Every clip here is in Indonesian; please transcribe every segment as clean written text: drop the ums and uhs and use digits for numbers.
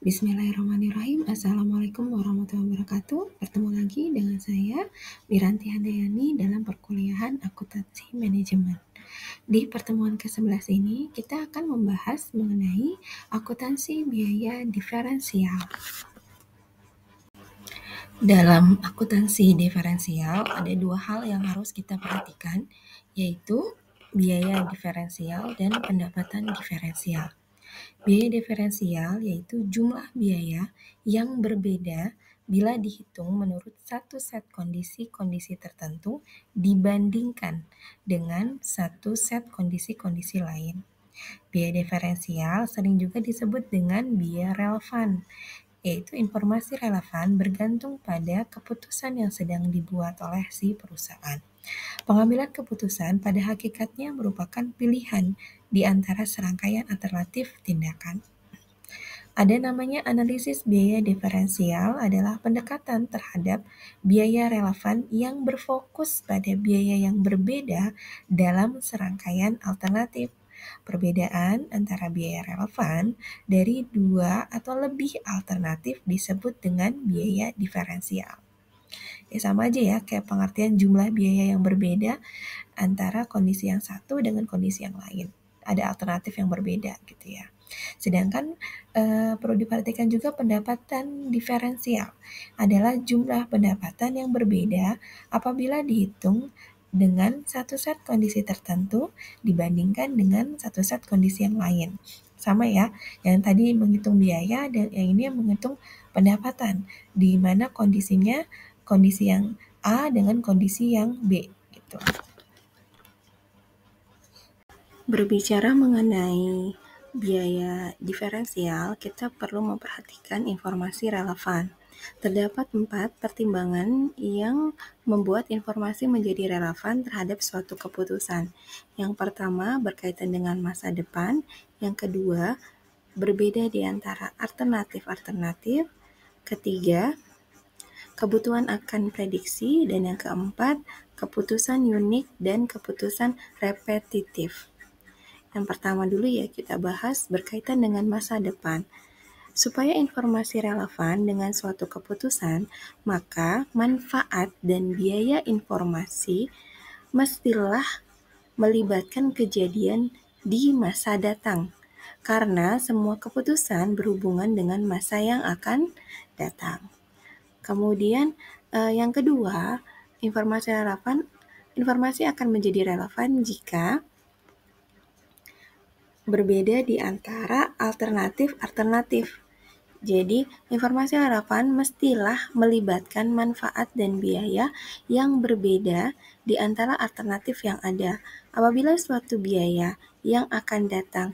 Bismillahirrahmanirrahim. Assalamualaikum warahmatullahi wabarakatuh. Bertemu lagi dengan saya, Miranti Handayani, dalam perkuliahan Akuntansi Manajemen. Di pertemuan ke-11 ini, kita akan membahas mengenai akuntansi biaya diferensial. Dalam akuntansi diferensial, ada dua hal yang harus kita perhatikan, yaitu biaya diferensial dan pendapatan diferensial. Biaya diferensial yaitu jumlah biaya yang berbeda bila dihitung menurut satu set kondisi-kondisi tertentu dibandingkan dengan satu set kondisi-kondisi lain. Biaya diferensial sering juga disebut dengan biaya relevan, yaitu informasi relevan bergantung pada keputusan yang sedang dibuat oleh si perusahaan. Pengambilan keputusan pada hakikatnya merupakan pilihan di antara serangkaian alternatif tindakan. Ada namanya analisis biaya diferensial adalah pendekatan terhadap biaya relevan yang berfokus pada biaya yang berbeda dalam serangkaian alternatif. Perbedaan antara biaya relevan dari dua atau lebih alternatif disebut dengan biaya diferensial. Ya sama aja ya kayak pengertian jumlah biaya yang berbeda antara kondisi yang satu dengan kondisi yang lain. Ada alternatif yang berbeda gitu ya. Sedangkan perlu diperhatikan juga pendapatan diferensial adalah jumlah pendapatan yang berbeda apabila dihitung dengan satu set kondisi tertentu dibandingkan dengan satu set kondisi yang lain. Sama ya, yang tadi menghitung biaya dan yang ini menghitung pendapatan, di mana kondisinya kondisi yang A dengan kondisi yang B gitu. Berbicara mengenai biaya diferensial, kita perlu memperhatikan informasi relevan. Terdapat 4 pertimbangan yang membuat informasi menjadi relevan terhadap suatu keputusan. Yang pertama berkaitan dengan masa depan, yang kedua berbeda di antara alternatif-alternatif, ketiga kebutuhan akan prediksi, dan yang keempat keputusan unik dan keputusan repetitif. Yang pertama dulu ya kita bahas berkaitan dengan masa depan. Supaya informasi relevan dengan suatu keputusan, maka manfaat dan biaya informasi mestilah melibatkan kejadian di masa datang. Karena semua keputusan berhubungan dengan masa yang akan datang. Kemudian yang kedua, informasi akan menjadi relevan jika berbeda di antara alternatif-alternatif. Jadi, informasi relevan mestilah melibatkan manfaat dan biaya yang berbeda di antara alternatif yang ada. Apabila suatu biaya yang akan datang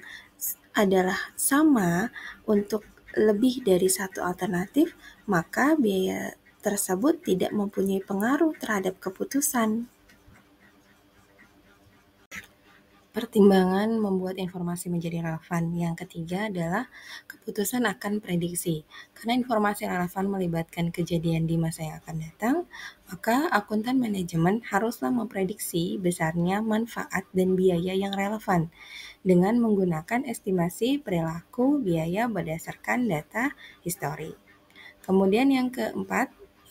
adalah sama untuk lebih dari satu alternatif, maka biaya tersebut tidak mempunyai pengaruh terhadap keputusan. Pertimbangan membuat informasi menjadi relevan. Yang ketiga adalah keputusan akan prediksi. Karena informasi relevan melibatkan kejadian di masa yang akan datang, maka akuntan manajemen haruslah memprediksi besarnya manfaat dan biaya yang relevan dengan menggunakan estimasi perilaku biaya berdasarkan data histori. Kemudian yang keempat,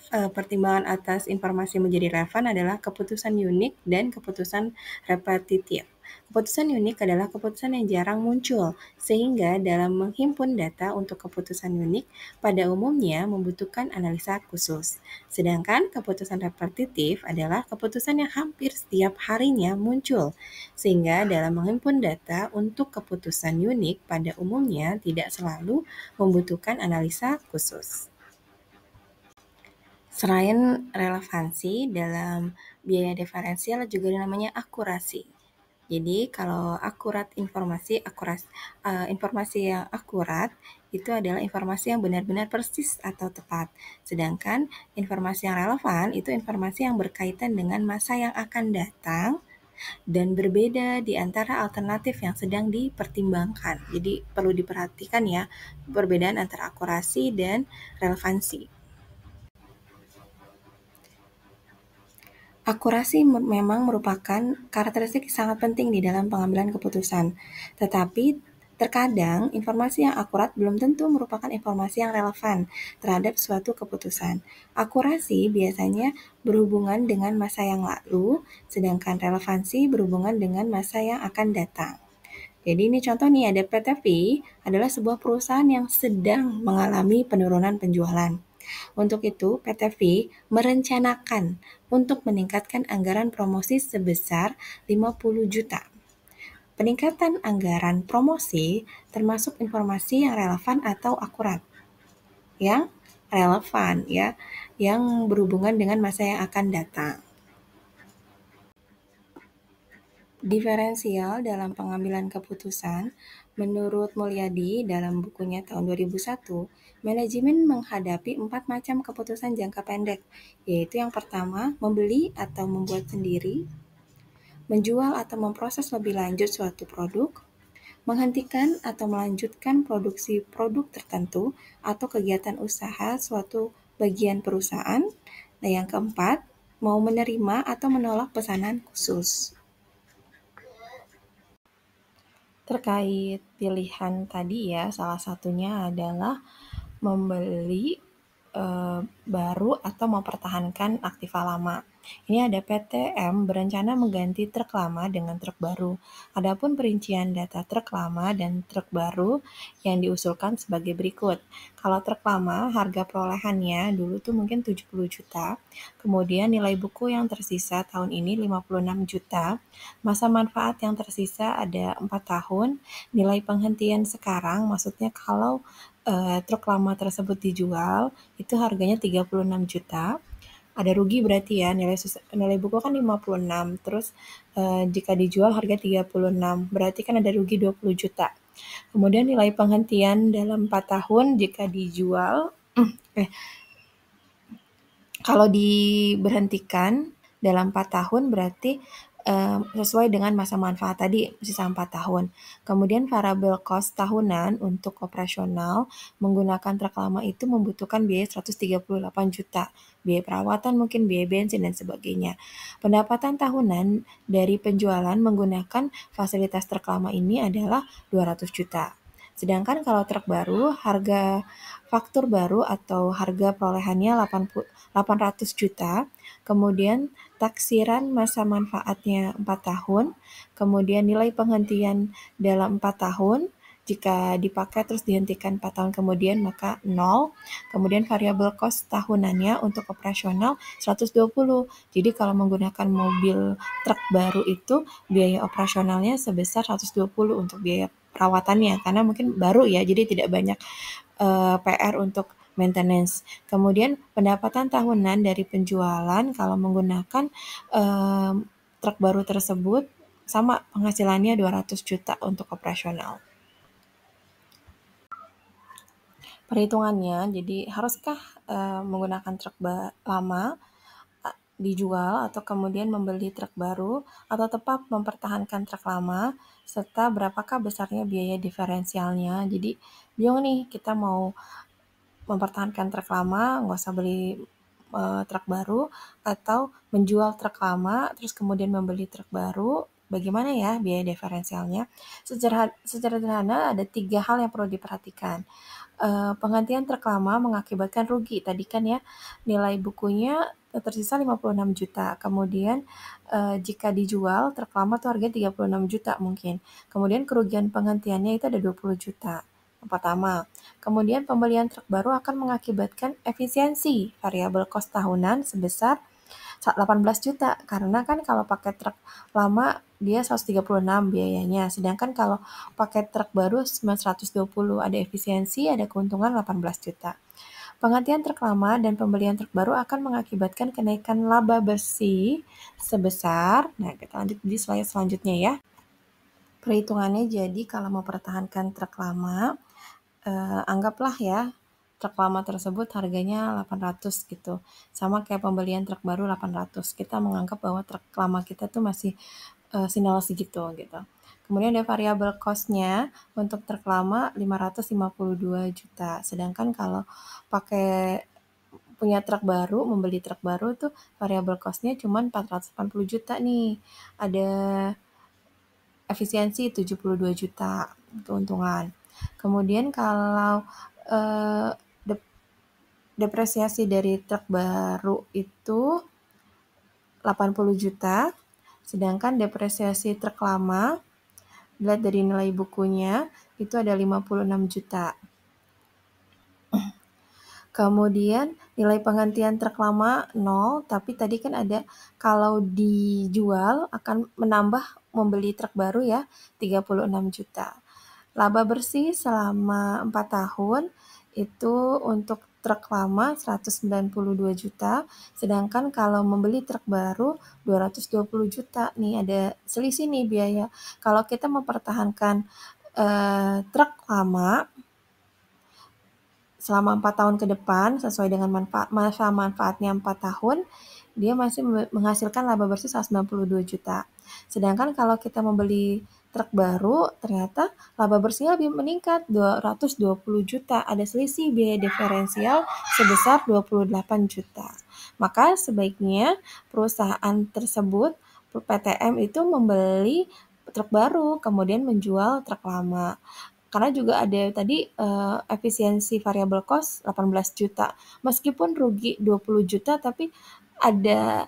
pertimbangan atas informasi menjadi relevan adalah keputusan unik dan keputusan repetitif. Keputusan unik adalah keputusan yang jarang muncul, sehingga dalam menghimpun data untuk keputusan unik pada umumnya membutuhkan analisa khusus. Sedangkan keputusan repetitif adalah keputusan yang hampir setiap harinya muncul, sehingga dalam menghimpun data untuk keputusan unik pada umumnya tidak selalu membutuhkan analisa khusus. Selain relevansi, dalam biaya diferensial juga ada namanya akurasi. Jadi kalau informasi yang akurat itu adalah informasi yang benar-benar persis atau tepat. Sedangkan informasi yang relevan itu informasi yang berkaitan dengan masa yang akan datang dan berbeda di antara alternatif yang sedang dipertimbangkan. Jadi perlu diperhatikan ya perbedaan antara akurasi dan relevansi. Akurasi memang merupakan karakteristik sangat penting di dalam pengambilan keputusan, tetapi Terkadang, informasi yang akurat belum tentu merupakan informasi yang relevan terhadap suatu keputusan. Akurasi biasanya berhubungan dengan masa yang lalu, sedangkan relevansi berhubungan dengan masa yang akan datang. Jadi ini contoh nih, ada PT V adalah sebuah perusahaan yang sedang mengalami penurunan penjualan. Untuk itu, PT V merencanakan untuk meningkatkan anggaran promosi sebesar 50 juta. Peningkatan anggaran promosi termasuk informasi yang relevan atau akurat. Yang relevan ya, yang berhubungan dengan masa yang akan datang. Diferensial dalam pengambilan keputusan, menurut Mulyadi dalam bukunya tahun 2001, manajemen menghadapi 4 macam keputusan jangka pendek, yaitu yang pertama, membeli atau membuat sendiri, menjual atau memproses lebih lanjut suatu produk, menghentikan atau melanjutkan produksi produk tertentu atau kegiatan usaha suatu bagian perusahaan. Nah, yang keempat, mau menerima atau menolak pesanan khusus. Terkait pilihan tadi ya, salah satunya adalah membeli baru atau mempertahankan aktiva lama. Ini ada PT M berencana mengganti truk lama dengan truk baru. Adapun perincian data truk lama dan truk baru yang diusulkan sebagai berikut. Kalau truk lama, harga perolehannya dulu tuh mungkin 70 juta. Kemudian nilai buku yang tersisa tahun ini 56 juta. Masa manfaat yang tersisa ada 4 tahun. Nilai penghentian sekarang, maksudnya kalau truk lama tersebut dijual, itu harganya 36 juta. Ada rugi berarti ya, nilai buku kan 56, terus jika dijual harga 36, berarti kan ada rugi 20 juta. Kemudian nilai penghentian dalam 4 tahun jika dijual, kalau diberhentikan dalam 4 tahun berarti sesuai dengan masa manfaat tadi, sisa 4 tahun. Kemudian variable cost tahunan untuk operasional menggunakan truk lama itu membutuhkan biaya 138 juta. Biaya perawatan, mungkin biaya bensin dan sebagainya. Pendapatan tahunan dari penjualan menggunakan fasilitas truk lama ini adalah 200 juta. Sedangkan kalau truk baru, harga faktur baru atau harga perolehannya 800 juta, kemudian taksiran masa manfaatnya 4 tahun, kemudian nilai penghentian dalam 4 tahun, jika dipakai terus dihentikan 4 tahun kemudian maka 0, kemudian variable cost tahunannya untuk operasional 120. Jadi kalau menggunakan mobil truk baru itu biaya operasionalnya sebesar 120 untuk biaya perawatannya, karena mungkin baru ya, jadi tidak banyak PR untuk maintenance. Kemudian pendapatan tahunan dari penjualan kalau menggunakan truk baru tersebut sama penghasilannya 200 juta untuk operasional. Perhitungannya, jadi haruskah menggunakan truk lama dijual atau kemudian membeli truk baru atau tetap mempertahankan truk lama serta berapakah besarnya biaya diferensialnya. Jadi bingung nih, kita mau mempertahankan truk lama, nggak usah beli truk baru, atau menjual truk lama, terus kemudian membeli truk baru, bagaimana ya biaya diferensialnya? Secara sederhana ada 3 hal yang perlu diperhatikan. Penggantian truk lama mengakibatkan rugi, tadi kan ya, nilai bukunya tersisa 56 juta, kemudian jika dijual truk lama tuh harganya 36 juta mungkin, kemudian kerugian penggantiannya itu ada 20 juta. Yang pertama, kemudian pembelian truk baru akan mengakibatkan efisiensi variabel cost tahunan sebesar 18 juta, karena kan kalau pakai truk lama dia 136 biayanya, sedangkan kalau pakai truk baru 120, ada efisiensi, ada keuntungan 18 juta. Penggantian truk lama dan pembelian truk baru akan mengakibatkan kenaikan laba bersih sebesar, nah kita lanjut di slide selanjutnya ya. Perhitungannya jadi kalau mempertahankan truk lama, anggaplah ya truk lama tersebut harganya 800 gitu. Sama kayak pembelian truk baru 800. Kita menganggap bahwa truk lama kita tuh masih senilai segitu gitu. Kemudian ada variabel cost-nya untuk truk lama 552 juta. Sedangkan kalau pakai punya truk baru, membeli truk baru tuh variabel cost-nya cuma 480 juta nih. Ada efisiensi 72 juta. keuntungan. Kemudian kalau depresiasi dari truk baru itu 80 juta, sedangkan depresiasi truk lama, dilihat dari nilai bukunya, itu ada 56 juta. Kemudian nilai penggantian truk lama 0, tapi tadi kan ada kalau dijual akan menambah membeli truk baru ya, 36 juta. Laba bersih selama 4 tahun itu untuk truk lama 192 juta, sedangkan kalau membeli truk baru 220 juta. Nih ada selisih nih biaya. Kalau kita mempertahankan truk lama selama 4 tahun ke depan sesuai dengan masa manfaatnya 4 tahun, dia masih menghasilkan laba bersih 192 juta. Sedangkan kalau kita membeli truk baru, ternyata laba bersihnya lebih meningkat 220 juta. Ada selisih biaya diferensial sebesar 28 juta. Maka sebaiknya perusahaan tersebut, PTM itu membeli truk baru, kemudian menjual truk lama. Karena juga ada tadi efisiensi variabel cost 18 juta. Meskipun rugi 20 juta, tapi ada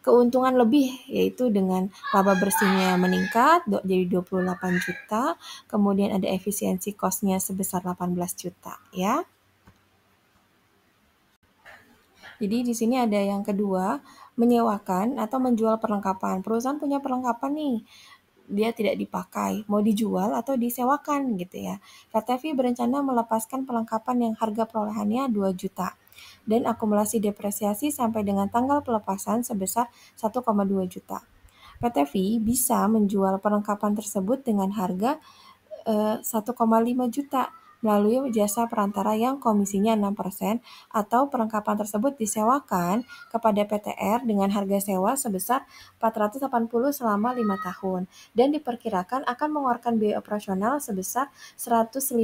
keuntungan lebih, yaitu dengan laba bersihnya meningkat jadi 28 juta, kemudian ada efisiensi cost-nya sebesar 18 juta ya. Jadi di sini ada yang kedua, menyewakan atau menjual perlengkapan. Perusahaan punya perlengkapan nih, dia tidak dipakai, mau dijual atau disewakan gitu ya. KTV berencana melepaskan perlengkapan yang harga perolehannya 2 juta dan akumulasi depresiasi sampai dengan tanggal pelepasan sebesar 1,2 juta. PTV bisa menjual perlengkapan tersebut dengan harga 1,5 juta melalui jasa perantara yang komisinya 6% atau perlengkapan tersebut disewakan kepada PTR dengan harga sewa sebesar 480 selama 5 tahun dan diperkirakan akan mengeluarkan biaya operasional sebesar 105.000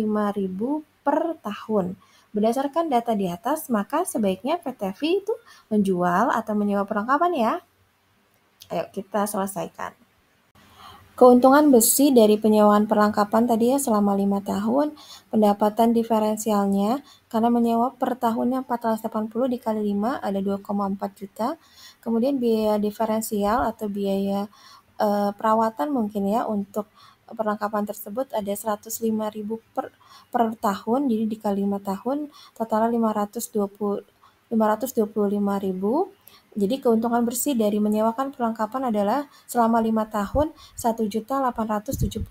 per tahun. Berdasarkan data di atas, maka sebaiknya PTV itu menjual atau menyewa perlengkapan ya. Ayo kita selesaikan. Keuntungan besi dari penyewaan perlengkapan tadi ya selama 5 tahun, pendapatan diferensialnya karena menyewa per tahunnya 480 dikali 5 ada 2,4 juta. Kemudian biaya diferensial atau biaya perawatan mungkin ya untuk perlengkapan tersebut ada 105.000 per tahun, jadi dikali 5 tahun totalnya 525.000. Jadi keuntungan bersih dari menyewakan perlengkapan adalah selama 5 tahun 1.875.000.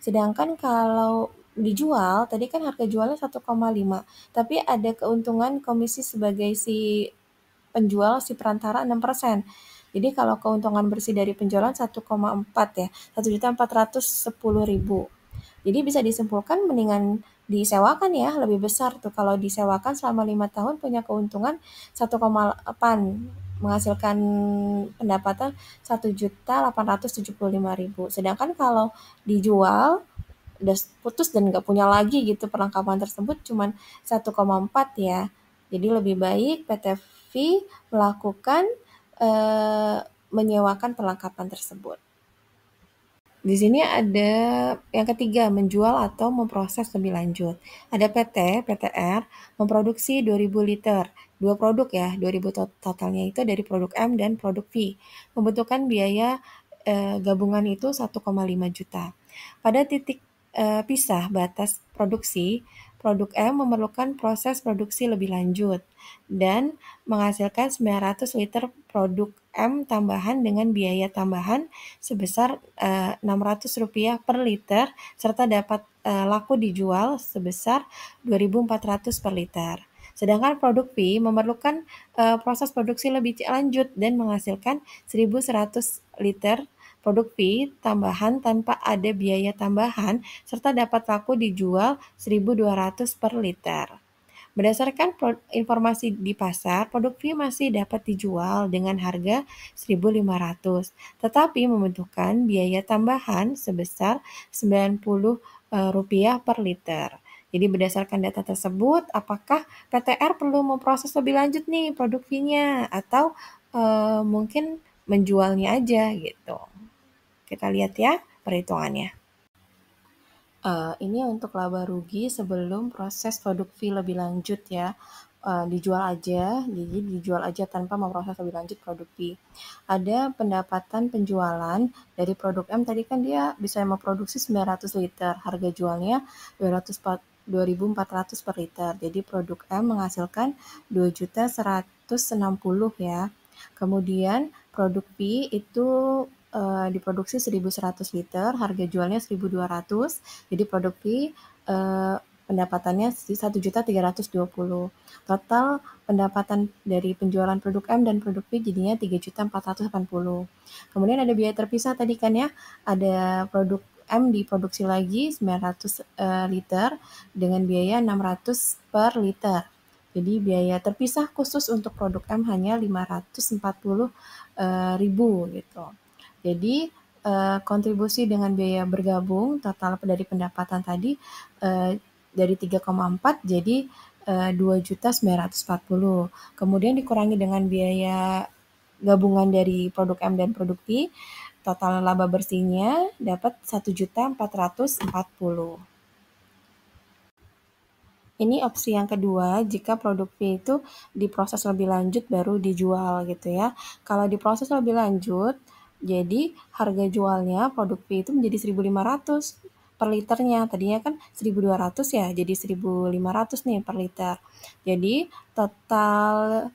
Sedangkan kalau dijual, tadi kan harga jualnya 1,5, tapi ada keuntungan komisi sebagai si penjual, si perantara 6%. Jadi kalau keuntungan bersih dari penjualan 1,4 ya, 1.410.000. Jadi bisa disimpulkan mendingan disewakan ya, lebih besar tuh kalau disewakan selama 5 tahun punya keuntungan 1,8 menghasilkan pendapatan 1.875.000. Sedangkan kalau dijual udah putus dan nggak punya lagi gitu perlengkapan tersebut cuman 1,4 ya. Jadi lebih baik PTV melakukan menyewakan perlengkapan tersebut. Di sini ada yang ketiga, menjual atau memproses lebih lanjut. Ada PTR, memproduksi 2.000 liter. Dua produk ya, 2.000 totalnya itu dari produk M dan produk V. Membutuhkan biaya gabungan itu 1,5 juta. Pada titik pisah batas produksi, produk M memerlukan proses produksi lebih lanjut dan menghasilkan 900 liter produk M tambahan dengan biaya tambahan sebesar Rp600 per liter serta dapat laku dijual sebesar 2.400 per liter. Sedangkan produk V memerlukan proses produksi lebih lanjut dan menghasilkan 1.100 liter produk V tambahan tanpa ada biaya tambahan serta dapat laku dijual 1.200 per liter. Berdasarkan informasi di pasar, produk V masih dapat dijual dengan harga 1.500, tetapi membutuhkan biaya tambahan sebesar Rp90 per liter. Jadi berdasarkan data tersebut, apakah PTR perlu memproses lebih lanjut nih produk V-nya atau mungkin menjualnya aja gitu. Kita lihat ya perhitungannya. Ini untuk laba rugi sebelum proses produk fee lebih lanjut ya. Dijual aja, jadi dijual aja tanpa memproses lebih lanjut produk fee. Ada pendapatan penjualan dari produk M, tadi kan dia bisa memproduksi 900 liter, harga jualnya 2.400 per liter. Jadi produk M menghasilkan 2.160 ya. Kemudian produk P itu diproduksi 1.100 liter, harga jualnya 1.200. Jadi produk P pendapatannya 1.320. Total pendapatan dari penjualan produk M dan produk P jadinya 3.480. Kemudian ada biaya terpisah tadi kan ya, ada produk M diproduksi lagi 900 liter dengan biaya 600 per liter. Jadi biaya terpisah khusus untuk produk M hanya 540.000 gitu. Jadi kontribusi dengan biaya bergabung total dari pendapatan tadi dari 3,4 jadi 2.940. Kemudian dikurangi dengan biaya gabungan dari produk M dan produk P, total laba bersihnya dapat 1.440. Ini opsi yang kedua, jika produk P itu diproses lebih lanjut baru dijual gitu ya. Kalau diproses lebih lanjut, jadi harga jualnya produk P itu menjadi 1.500 per liternya. Tadinya kan 1.200 ya, jadi 1.500 nih per liter. Jadi total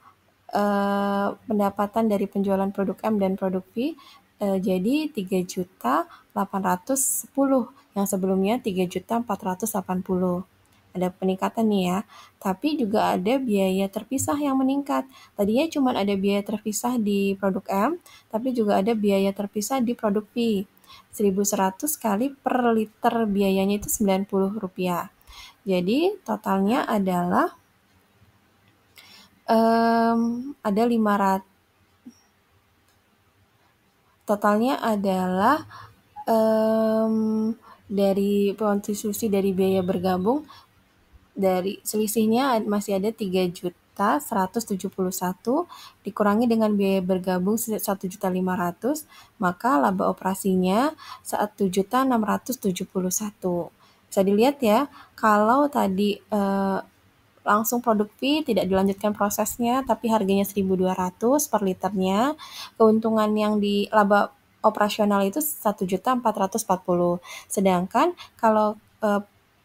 pendapatan dari penjualan produk M dan produk P jadi 3.810 yang sebelumnya 3.480. Ada peningkatan nih ya, tapi juga ada biaya terpisah yang meningkat. Tadinya cuma ada biaya terpisah di produk M, tapi juga ada biaya terpisah di produk P. 1.100 kali per liter biayanya itu Rp90. Jadi totalnya adalah ada 500, totalnya adalah dari kontribusi dari biaya bergabung, dari selisihnya masih ada 3.171 dikurangi dengan biaya bergabung 1.500.000, maka laba operasinya 1.671. Bisa dilihat ya, kalau tadi langsung produk P tidak dilanjutkan prosesnya tapi harganya 1.200 per liternya, keuntungan yang di laba operasional itu 1.440. Sedangkan kalau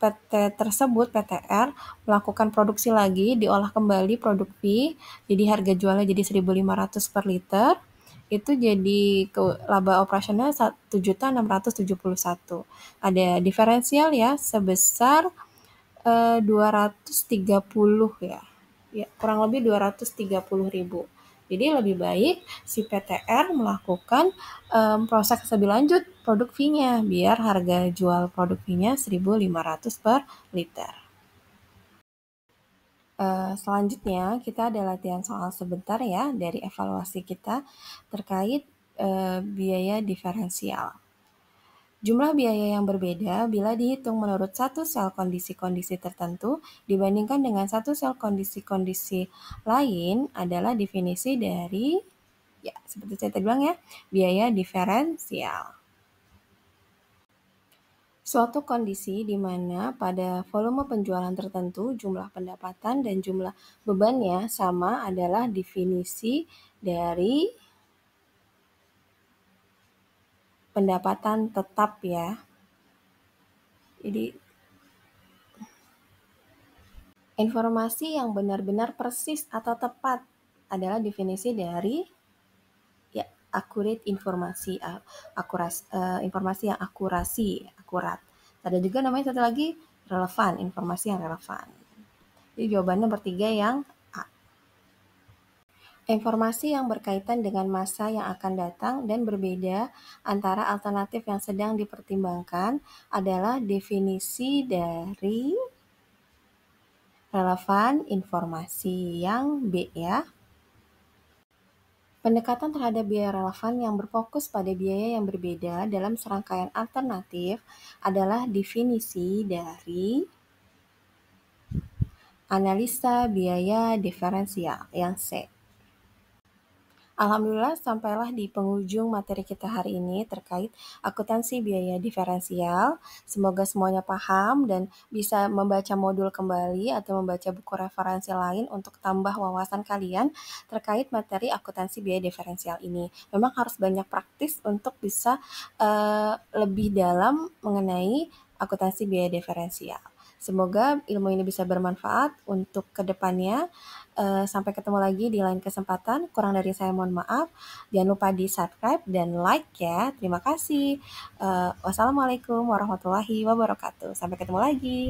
PT tersebut, PTR, melakukan produksi lagi, diolah kembali produk P, jadi harga jualnya jadi 1.500 per liter, itu jadi laba operasional 1.671. Ada diferensial ya sebesar 230 ya. Ya, kurang lebih 230.000. Jadi lebih baik si PTR melakukan proses lebih lanjut produk fee-nya biar harga jual produk fee-nya 1.500 per liter. Selanjutnya kita ada latihan soal sebentar ya dari evaluasi kita terkait biaya diferensial. Jumlah biaya yang berbeda bila dihitung menurut satu sel kondisi-kondisi tertentu dibandingkan dengan satu sel kondisi-kondisi lain adalah definisi dari, ya seperti saya tadi bilang ya, biaya diferensial. Suatu kondisi di mana pada volume penjualan tertentu jumlah pendapatan dan jumlah bebannya sama adalah definisi dari pendapatan tetap ya. Jadi informasi yang benar-benar persis atau tepat adalah definisi dari ya accurate informasi, informasi yang akurat. Ada juga namanya satu lagi relevan, informasi yang relevan. Jadi jawabannya bertiga yang A. Informasi yang berkaitan dengan masa yang akan datang dan berbeda antara alternatif yang sedang dipertimbangkan adalah definisi dari relevan informasi yang B ya. Pendekatan terhadap biaya relevan yang berfokus pada biaya yang berbeda dalam serangkaian alternatif adalah definisi dari analisa biaya diferensial yang C. Alhamdulillah sampailah di penghujung materi kita hari ini terkait akuntansi biaya diferensial. Semoga semuanya paham dan bisa membaca modul kembali atau membaca buku referensi lain untuk tambah wawasan kalian terkait materi akuntansi biaya diferensial ini. Memang harus banyak praktis untuk bisa lebih dalam mengenai akuntansi biaya diferensial. Semoga ilmu ini bisa bermanfaat untuk kedepannya. Sampai ketemu lagi di lain kesempatan. Kurang dari saya mohon maaf. Jangan lupa di subscribe dan like ya. Terima kasih. Wassalamualaikum warahmatullahi wabarakatuh. Sampai ketemu lagi.